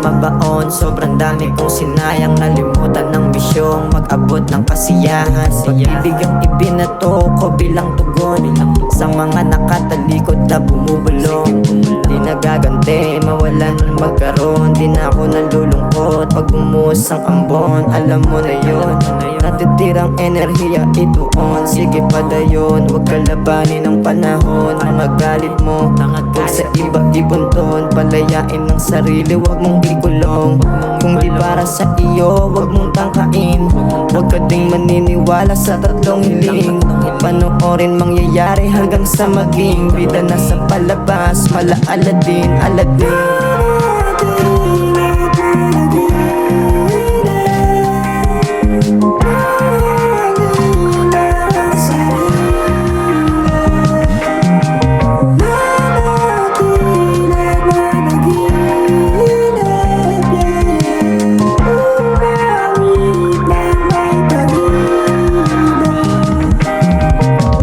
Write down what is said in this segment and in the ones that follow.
mabaon. Sobrang dami kong sinayang, nalimutan ng misyong mag-abot ng kasiyahan. Pag-ibig ang ibinato ko bilang tugon sa mga nakatalikod na bumubulong. Di nagaganti, mawalan magkaroon. Di na ako nalulungkot pag bumuhos ang ambon. Alam mo na yun, natitirang enerhiya ituon. Sige padayon, huwag kalabanin ang panahon. Mga galit mo, huwag sa iba ibunton. Palayain ng sarili, huwag mong ikulong. Kung di para sa iyo, huwag mong tangkain. Huwag ka ding maniniwala sa tatlong hiling. Panoorin mangyayari hanggang sa maging bida na sa palabas, malaala din, aladin.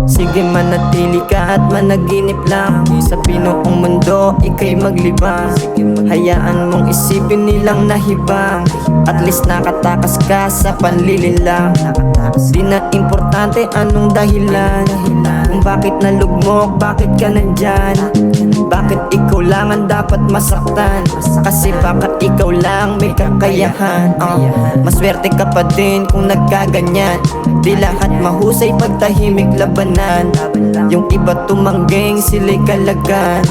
Sige manatili ka at managinip lang. Sa binuong mundo, ika'y maglibang. Hayaan mong isipin nilang nahibang. At least nakatakas ka sa panlilinlang. Di na importante anong dahilan, kung bakit nalugmok, bakit ka nandyan. Bakit ikaw lang ang dapat masaktan? Kasi baka ikaw lang may kakayahan. Maswerte ka pa din kung nagkaganyan. Di lahat mahusay pagtahimik labanan. Yung iba tumangging sila'y kalagan.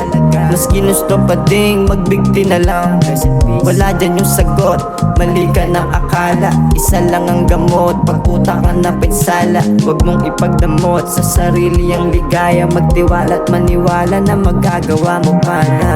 Mas ginusto pa ding magbigti na lang. Wala dyan yung sagot, mali ka ng akala. Isa lang ang gamot, pag-utak ka na pinsala. Huwag mong ipagdamot sa sarili ang ligaya. Magtiwala at maniwala na magagawa mo pa na.